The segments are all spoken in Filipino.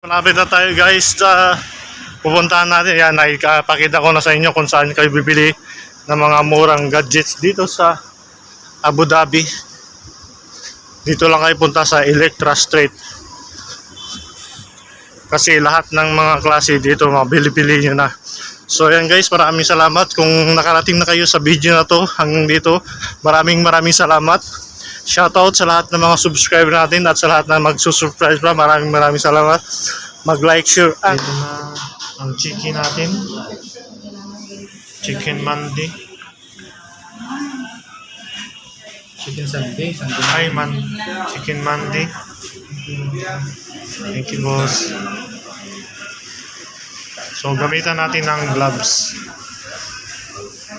Malapit na tayo guys sa pupuntahan natin. Yan, nakipakita ko na sa inyo kung saan kayo bibili ng mga murang gadgets dito sa Abu Dhabi. Dito lang kayo punta sa Electra Street. Kasi lahat ng mga klase dito, mabili-pili nyo na. So yan guys, maraming salamat kung nakarating na kayo sa video na to hanggang dito. Maraming salamat. Shoutout sa lahat ng mga subscriber natin at sa lahat na magsusubscribe pa. Maraming salamat. Mag-like, share. Ito na ang chicken natin. Chicken mandi. Chicken Sunday. Ay man. Chicken mandi. Thank you boss. So gamitan natin ng gloves.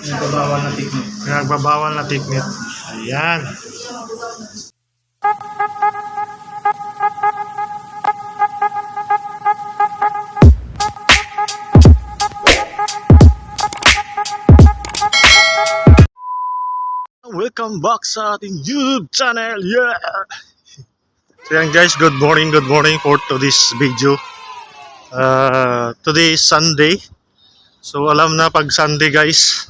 Nagbabawal na technique. Nagbabawal na technique. Ayan. Welcome back sa ating YouTube channel. Yeah. So yan guys, good morning for today's video. Today is Sunday. So alam na pag Sunday guys,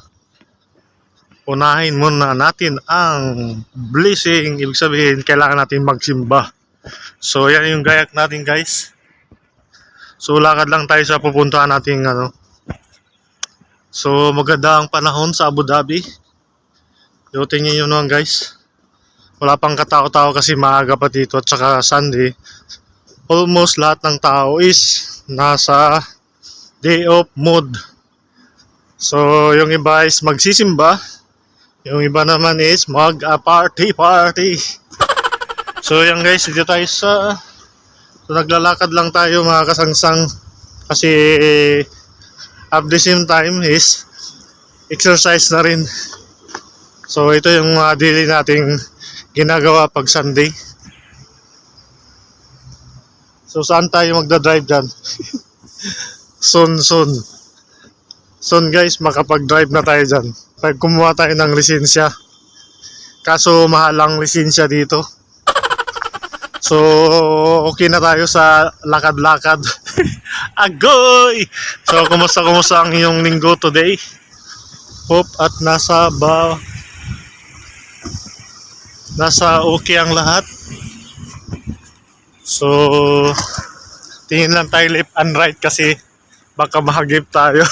unahin muna natin ang blessing. Ibig sabihin, kailangan natin magsimba. So yan yung gayak natin guys. So lakad lang tayo sa pupuntahan natin So maganda ang panahon sa Abu Dhabi. So tingnan nyo naman guys. Wala pang katao-tao kasi maaga pa dito at saka Sunday. Almost lahat ng tao is nasa day off mood. So yung iba is magsisimba. Yung iba naman is mag-party. So yan guys, dito tayo so naglalakad lang tayo mga kasangsang. Kasi at the same time is exercise na rin. So ito yung mga daily nating ginagawa pag Sunday. So saan tayo magdadrive dyan? Soon guys, makapag-drive na tayo dyan. Pag kumuha tayo ng lisensya. Kaso mahal ang lisensya dito. So okay na tayo sa lakad-lakad. Agoy! So kumusta ang iyong linggo today? Hope at nasa okay ang lahat. So tingin lang tayo left and right kasi baka mahagip tayo.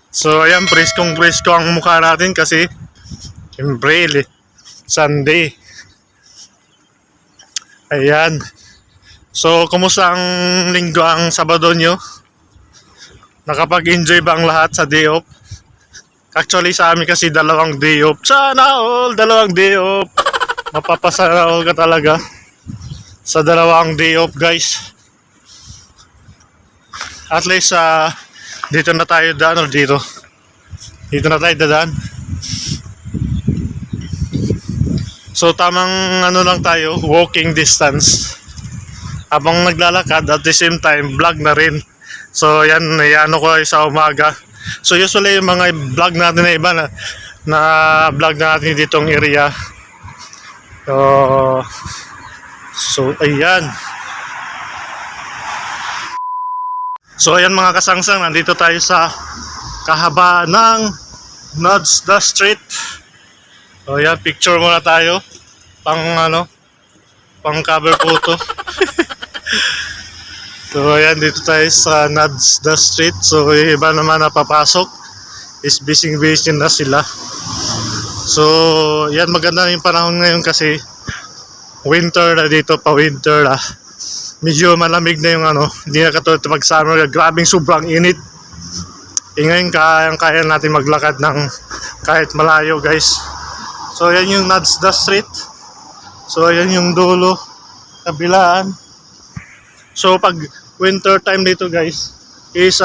So ayan, presko ang mukha natin kasi siyempre Sunday. Ayan. So kumusta ang linggo, ang Sabado nyo? Nakapag-enjoy ba ang lahat sa day off? Actually sa amin kasi dalawang day off. Sana all, dalawang day off. Mapapasana all ka talaga sa dalawang day off guys. At least dito na tayo daan or dito. Dito na tayo dadaan. So tamang lang tayo, walking distance. Habang naglalakad at the same time vlog na rin. So yan, ko sa umaga. So usually yung mga vlog natin na iba na vlog natin ditong area. So ayan. So ayan mga kasangsang, nandito tayo sa kahabaan ng Najda Street. So ayan, picture muna tayo. Pang cover photo. So ayan, dito tayo sa Najda Street. So yung iba naman na papasok is busy na sila. So yan, maganda yung panahon ngayon kasi winter na dito, pa winter na. Medyo malamig na yung hindi na katulad pag summer, grabing sobrang init. Ngayon kaya natin maglakad ng kahit malayo guys. So yan yung Najda Street. So ayan yung dulo, kabilaan. So pag winter time dito guys is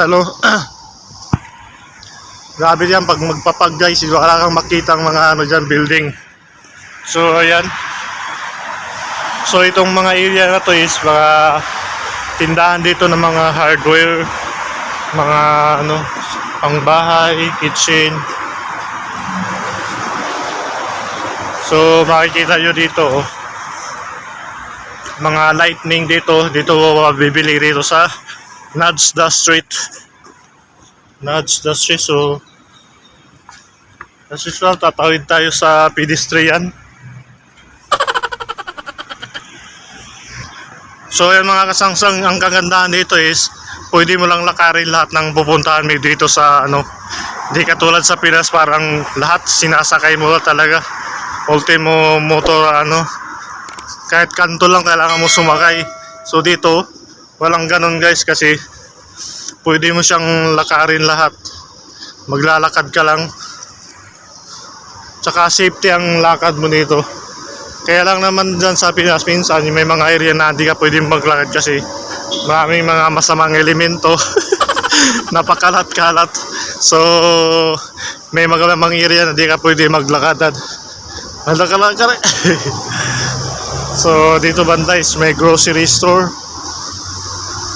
grabe yan pag magpapag guys, wala kang makita ang mga dyan, building. So ayan. So itong mga area na to is mga tindahan dito ng mga hardware, mga pangbahay, kitchen. So makikita nyo dito mga lightning dito. Dito bibili rito sa Najda Street. Najda Street. So, as usual, tatawid tayo sa pedestrian. So yan mga kasangsang, ang kagandahan dito is pwede mo lang lakarin lahat ng pupuntahan mo dito sa ano. Di katulad sa Pinas, parang lahat sinasakay mo talaga. Ultimo motor ano, kahit kanto lang kailangan mo sumakay. So dito walang ganun guys, kasi pwede mo siyang lakarin lahat. Maglalakad ka lang. Tsaka safety ang lakad mo dito. Kaya lang naman dyan sa Pinas, minsan may mga area na hindi ka pwedeng maglakad kasi maraming mga masamang elemento. Napakalat-kalat. So may mga area na hindi ka pwede maglakad. So dito banda is may grocery store,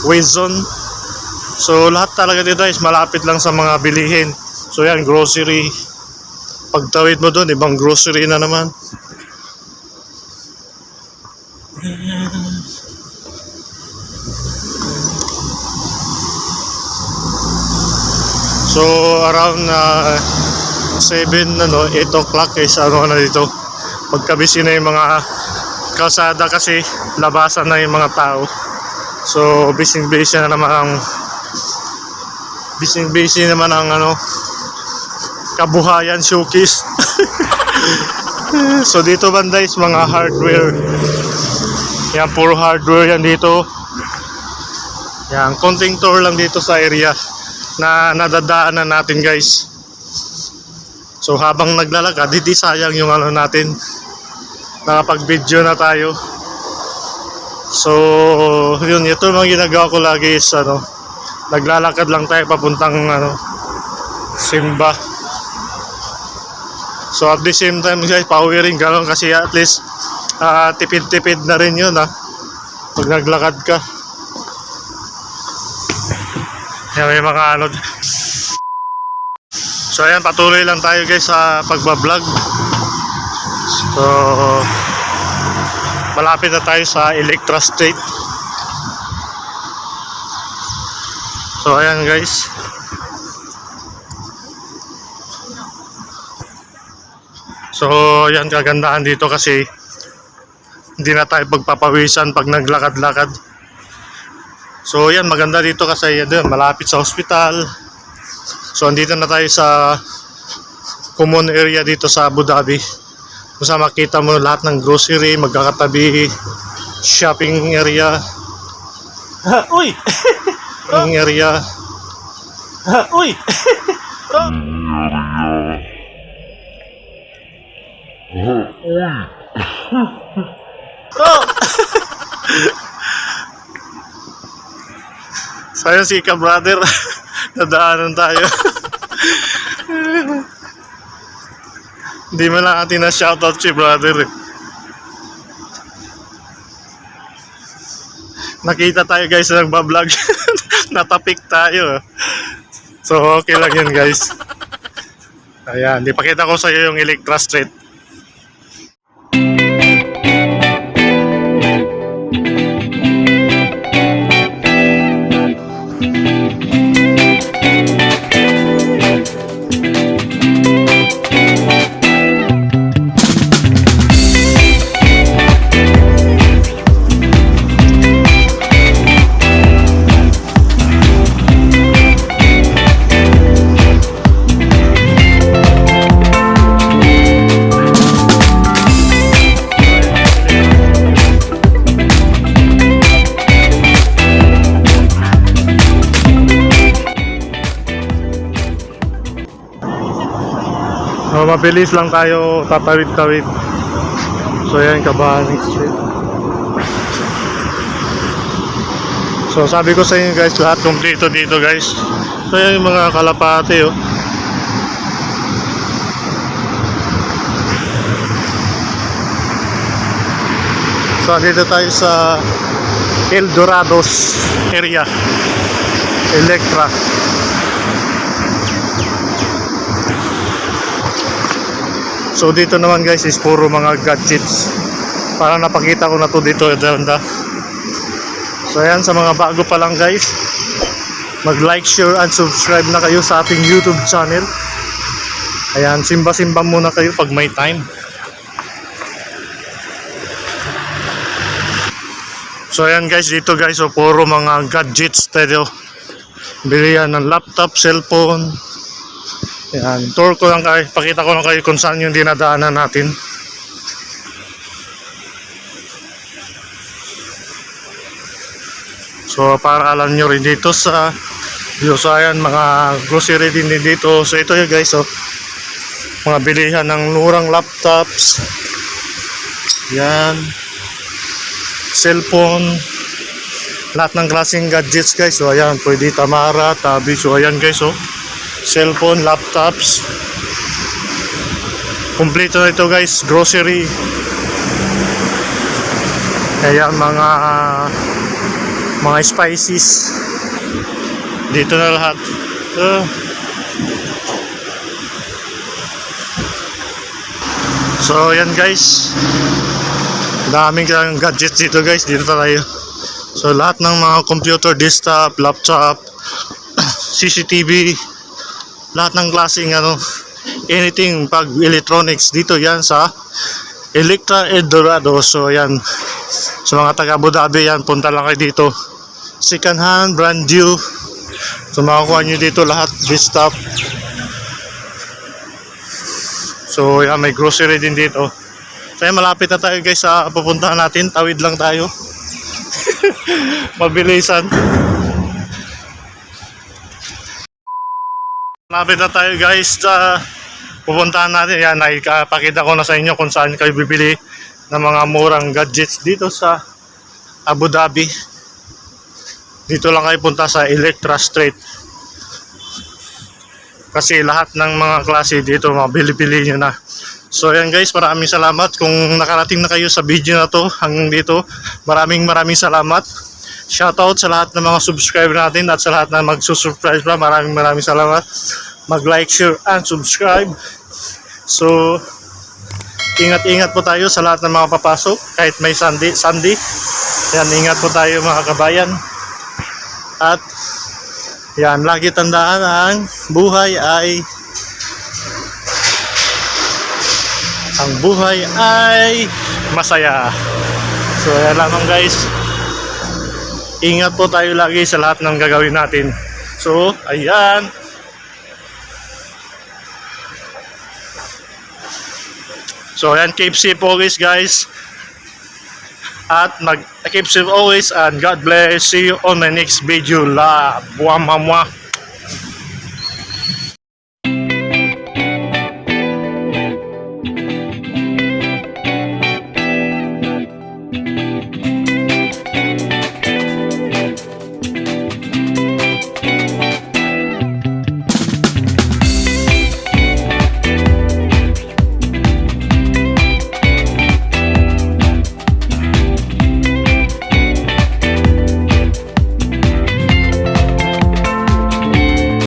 Wizon. So lahat talaga dito is malapit lang sa mga bilihin. So yan, grocery. Pagtawid mo doon, ibang grocery na naman. So around 7 8 o'clock is ano na dito, pagkabisi na yung mga kalsada kasi labasan na yung mga tao. So busy naman ang ano, kabuhayan showcase. So dito banda is mga hardware. Yan, puro hardware yan dito. Yan, konting tour lang dito sa area na nadadaanan natin guys. So habang naglalakad, hindi sayang yung ano natin, nakapag-video na tayo. So yun, ito mga ginagawa ko lagi is ano, naglalakad lang tayo papuntang ano, simba. So at the same time guys, powering ka lang kasi at least tipid-tipid na rin yun pag naglakad ka. Yan, may mga ano. So ayan, patuloy lang tayo guys sa pagbablog. So malapit na tayo sa Electra Street. So ayan guys. So yan, kagandahan dito kasi hindi na tayo pagpapawisan pag naglakad-lakad. So yan, maganda dito kasi yan, malapit sa hospital. So andito na tayo sa common area dito sa Abu Dhabi. Kung saan makita mo lahat ng grocery, magkakatabi, shopping area. Uy! Shopping area. Uy! Sayang si Ika brother. Nadaanan tayo. Hindi mo lang atin na shoutout si brother. Nakita tayo guys na nagbablog. Natapik tayo. So okay lang yun guys. Ayan, ipakita ko sa iyo yung Electra Street. So, mabilis lang tayo tatawid-tawid. So yan, Kabahaning Street. So sabi ko sa inyo guys, lahat kompleto dito guys. So yan yung mga kalapate oh. So dito tayo sa El Dorados area, Electra. So dito naman guys is puro mga gadgets. para napakita ko na to dito banda. So ayan, sa mga bago pa lang guys, mag-like, share, and subscribe na kayo sa ating YouTube channel. Ayan, simba-simba muna kayo pag may time. So ayan guys, dito guys, so puro mga gadgets tayo. Bili yan ng laptop, cellphone. Ayan, tour ko lang kayo, pakita ko lang kayo kung saan yung dinadaanan natin. So para alam nyo rin dito sa Ayan, mga grocery din dito. So ito yun guys, so mga bilihan ng murang laptops. Yan, cellphone, lahat ng klaseng gadgets guys. So ayan, pwede Tamara, Tabi. So ayan guys, so cellphone, laptops, kumpleto na ito guys, grocery. Ayan, mga spices dito na lahat. So ayan guys, daming gadgets dito guys. Dito tayo. So lahat ng mga computer, desktop, laptop, CCTV, lahat ng klaseng anything pag electronics dito yan sa Electra Eldorado. So yan, sa mga taga Abu Dhabi yan, punta lang kayo dito. Second hand, brand new. So makakuha nyo dito lahat, desktop. So yan, may grocery din dito. So yan, malapit na tayo guys sa pupuntahan natin. Tawid lang tayo. Mabilisan. Malapit na tayo guys sa pupuntahan natin. Yan, nakipakita ko na sa inyo kung saan kayo bibili ng mga murang gadgets dito sa Abu Dhabi. Dito lang kayo punta sa Electra Street. Kasi lahat ng mga klase dito, mabili-bili nyo na. So yan guys, maraming salamat kung nakarating na kayo sa video na to hanggang dito. Maraming salamat. Shoutout sa lahat ng mga subscriber natin at sa lahat na magsusubscribe pa. Maraming salamat. Mag-like, share, and subscribe. So ingat-ingat po tayo sa lahat ng mga papasok kahit may Sunday. Yan, ingat po tayo mga kabayan. At yan, lagi tandaan ang buhay ay masaya. So yan lamang guys. Ingat po tayo lagi sa lahat ng gagawin natin. So ayan. So ayan, keep safe always guys. At keep safe always and God bless. See you on my next video. La, buwamamwa.